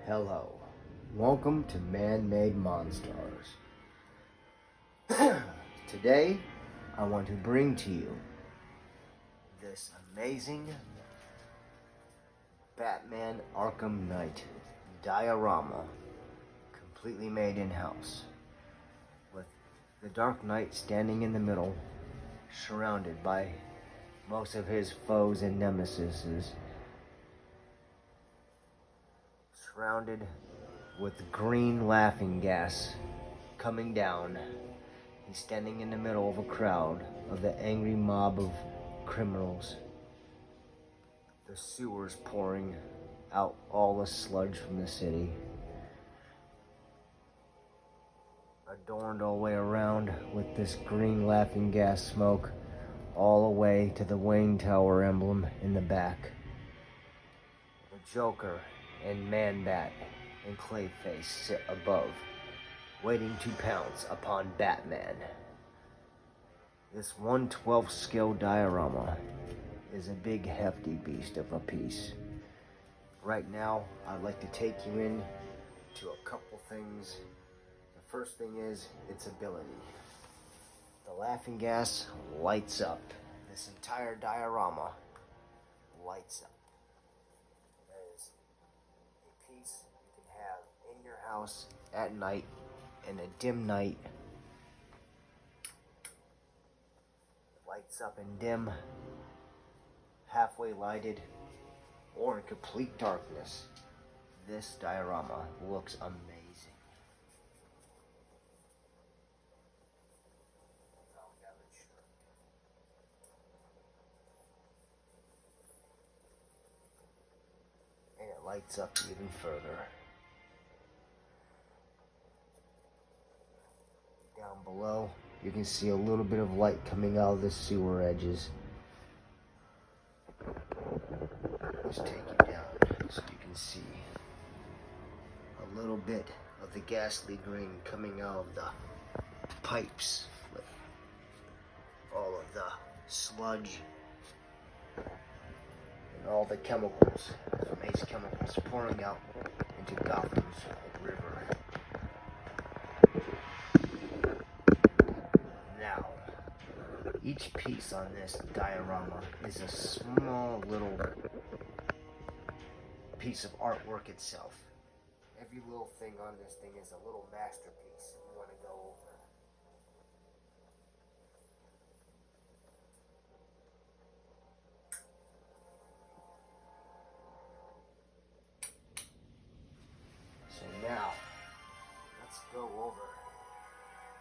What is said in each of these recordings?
Hello, welcome to Man-Made Monsters. Today, I want to bring to you this amazing Batman Arkham Knight diorama, completely made in-house, with the Dark Knight standing in the middle, surrounded by most of his foes and nemesis, surrounded with green laughing gas coming down. He's standing in the middle of a crowd of the angry mob of criminals. The sewers pouring out all the sludge from the city. Adorned all the way around with this green laughing gas smoke, all the way to the Wayne Tower emblem in the back. The Joker and Man-Bat and Clayface sit above, waiting to pounce upon Batman. This 1/12 scale diorama is a big hefty beast of a piece. Right now, I'd like to take you in to a couple things. The first thing is its ability. The laughing gas lights up. This entire diorama lights up. Piece you can have in your house at night, in a dim night. Lights up and dim, halfway lighted, or in complete darkness. This diorama looks amazing. And it lights up even further. Down below, you can see a little bit of light coming out of the sewer edges. Just take you down so you can see a little bit of the ghastly green coming out of the pipes with all of the sludge and all the chemicals, mace chemicals pouring out into Gotham's river. Now, each piece on this diorama is a small little piece of artwork itself. Every little thing on this thing is a little masterpiece we want to go over. So now, let's go over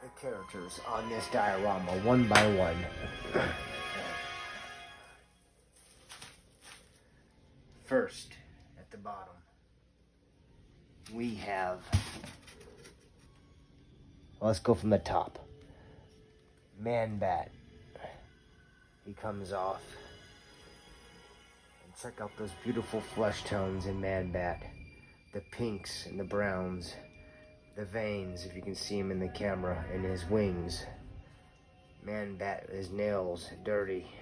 the characters on this diorama one by one. First, at the bottom, we have, let's go from the top. Man-Bat. He comes off. And check out those beautiful flesh tones in Man-Bat. The pinks and the browns. The veins, if you can see him in the camera, and his wings. Man-Bat, his nails dirty.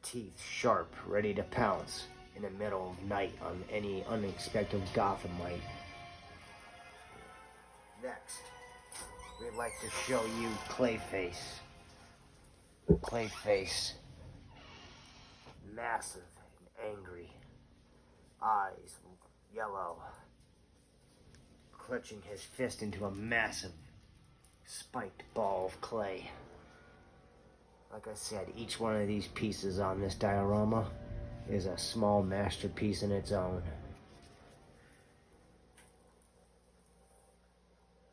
Teeth sharp, ready to pounce in the middle of night on any unexpected Gothamite. Next, we'd like to show you Clayface. Clayface, massive and angry, eyes yellow, clutching his fist into a massive spiked ball of clay. Like I said, each one of these pieces on this diorama is a small masterpiece in its own.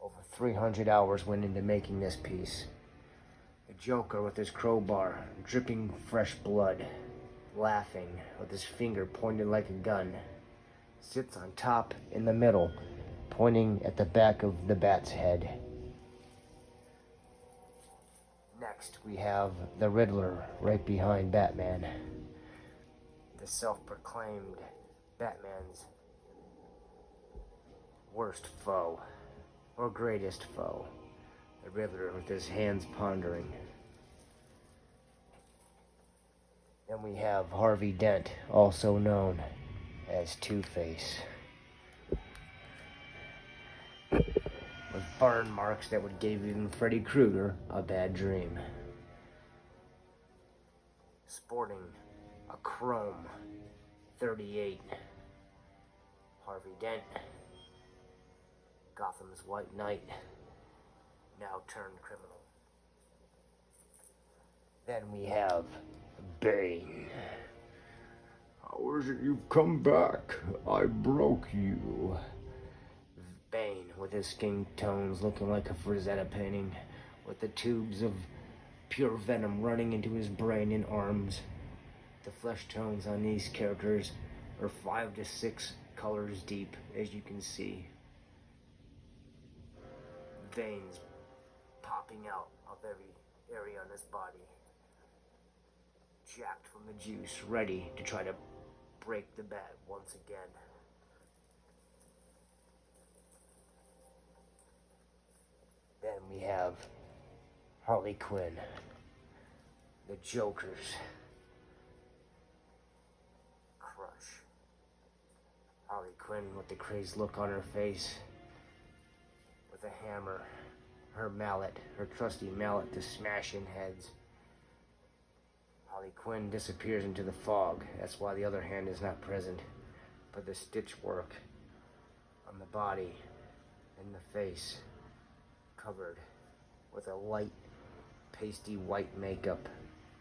Over 300 hours went into making this piece. The Joker with his crowbar, dripping fresh blood, laughing with his finger pointed like a gun, sits on top in the middle, pointing at the back of the Bat's head. Next, we have the Riddler right behind Batman. The self-proclaimed Batman's worst foe, or greatest foe. The Riddler with his hands pondering. Then we have Harvey Dent, also known as Two-Face. with burn marks that would give even Freddy Krueger a bad dream. Sporting a chrome 38 Harvey Dent, Gotham's White Knight, now turned criminal. Then we have Bane. How is it you've come back? I broke you. Bane, with his skin tones looking like a Frazetta painting, with the tubes of pure venom running into his brain and arms. The flesh tones on these characters are 5 to 6 colors deep, as you can see. Veins popping out of every area on his body. Jacked from the juice, ready to try to break the bat once again. Then we have Harley Quinn, the Joker's crush. Harley Quinn with the crazed look on her face, with a hammer, her mallet, her trusty mallet to smash in heads. Harley Quinn disappears into the fog. That's why the other hand is not present. But the stitch work on the body and the face, covered with a light, pasty white makeup.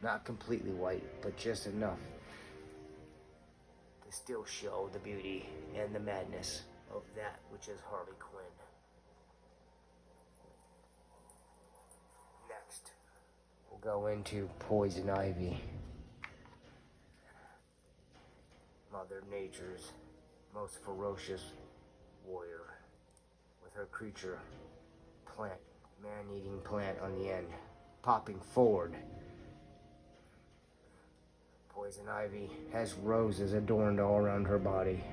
Not completely white, but just enough to still show the beauty and the madness of that which is Harley Quinn. Next, we'll go into Poison Ivy, Mother Nature's most ferocious warrior, with her creature plant, man-eating plant on the end, popping forward. Poison Ivy has roses adorned all around her body,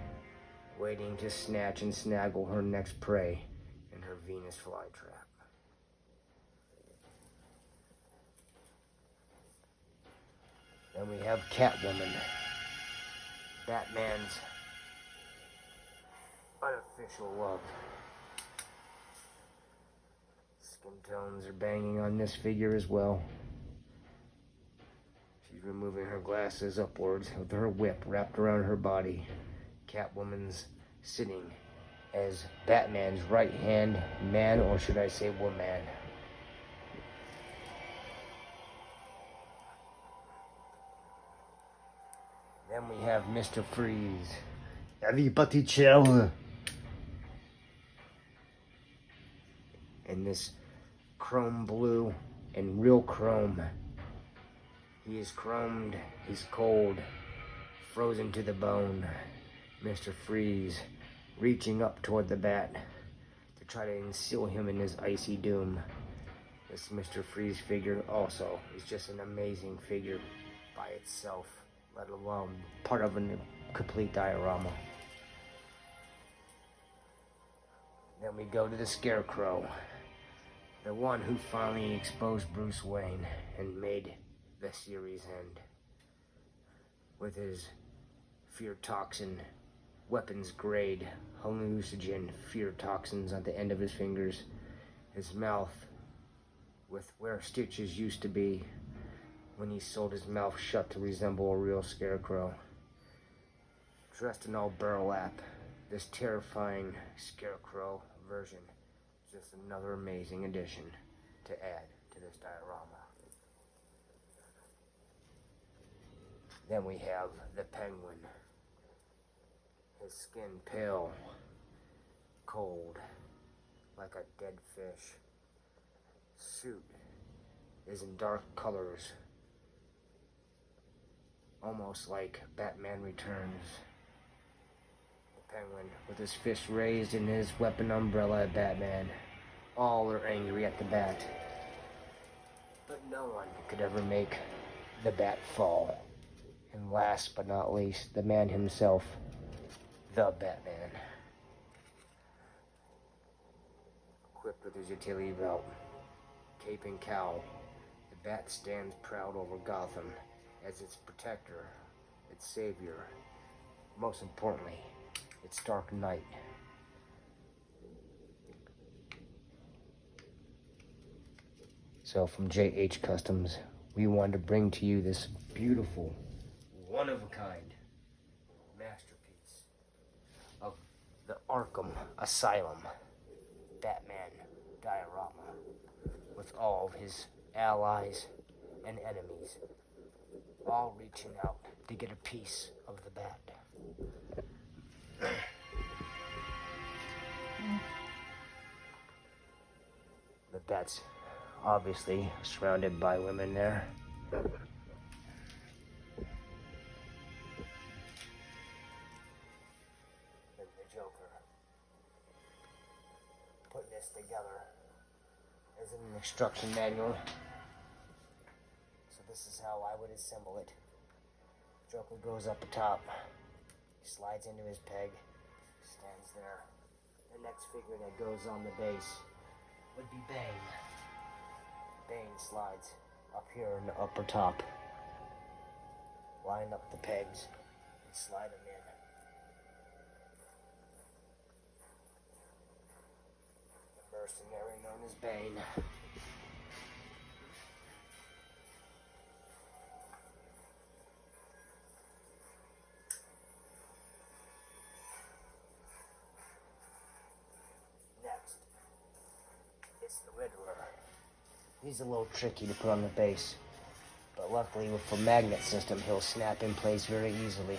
waiting to snatch and snaggle her next prey in her Venus flytrap. Then we have Catwoman, Batman's unofficial love. Skin tones are banging on this figure as well. She's removing her glasses upwards with her whip wrapped around her body. Catwoman's sitting as Batman's right-hand man, or should I say woman. Then we have Mr. Freeze. Everybody chill. In this chrome blue and real chrome. He is chromed, he's cold, frozen to the bone. Mr. Freeze reaching up toward the bat to try to instill him in his icy doom. This Mr. Freeze figure also is just an amazing figure by itself, let alone part of a complete diorama. Then we go to the Scarecrow, the one who finally exposed Bruce Wayne and made the series end, with his fear toxin, weapons grade, hallucinogen fear toxins at the end of his fingers, his mouth with where stitches used to be when he sewed his mouth shut to resemble a real scarecrow. Dressed in all burlap, this terrifying Scarecrow version is just another amazing addition to add to this diorama. Then we have the Penguin. His skin pale, cold, like a dead fish. Suit is in dark colors, almost like Batman Returns. The Penguin, with his fist raised and his weapon umbrella at Batman. All are angry at the Bat, but no one could ever make the Bat fall. And last but not least, the man himself, the Batman. Equipped with his utility belt, cape and cowl, the Bat stands proud over Gotham as its protector, its savior, most importantly, its Dark Knight. So from JH Customs, we wanted to bring to you this beautiful, one-of-a-kind masterpiece of the Arkham Asylum Batman diorama with all of his allies and enemies all reaching out to get a piece of the bat. The bat's obviously surrounded by women there. And the Joker putting this together as an instruction manual. So this is how I would assemble it. Joker goes up the top, slides into his peg, stands there. The next figure that goes on the base would be Bane. Bane slides up here in the upper top. Line up the pegs and slide them in. The mercenary known as Bane. Next, it's the Riddler. He's a little tricky to put on the base, but luckily with the magnet system, he'll snap in place very easily.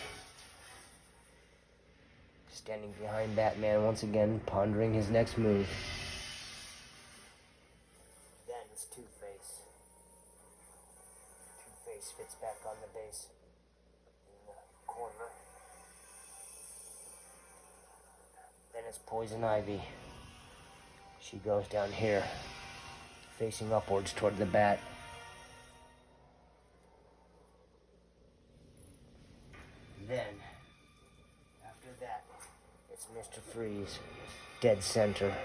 Standing behind Batman once again, pondering his next move. Then it's Two-Face. Two-Face fits back on the base in the corner. Then it's Poison Ivy. She goes down here, facing upwards toward the bat. Then, after that, it's Mr. Freeze, dead center,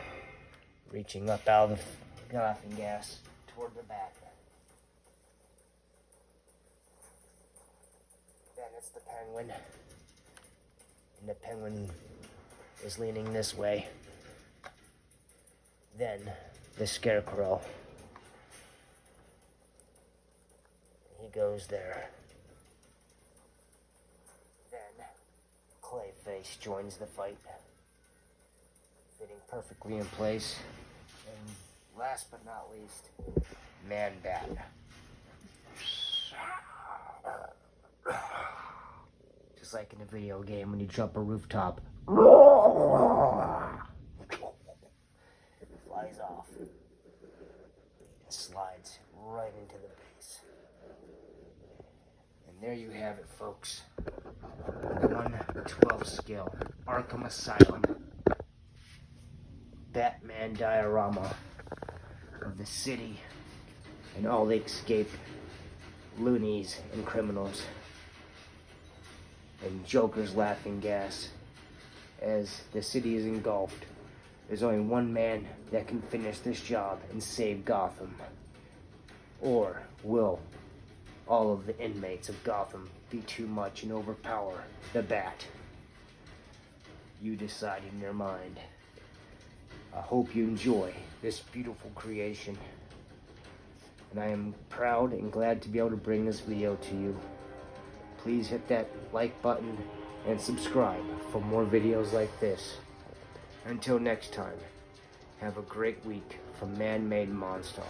reaching up out of the laughing gas toward the bat. Then it's the Penguin, and the Penguin is leaning this way. Then, the Scarecrow. He goes there. Then, Clayface joins the fight, fitting perfectly in place. And last but not least, Man-Bat. Just like in a video game when you jump a rooftop. Flies off and slides right into the base. And there you have it, folks. 1/12 scale Arkham Asylum Batman diorama of the city and all the escaped loonies and criminals and Joker's laughing gas as the city is engulfed. There's only one man that can finish this job and save Gotham. Or will all of the inmates of Gotham be too much and overpower the Bat? You decide in your mind. I hope you enjoy this beautiful creation. And I am proud and glad to be able to bring this video to you. Please hit that like button and subscribe for more videos like this. Until next time, have a great week from Man-Made Monster.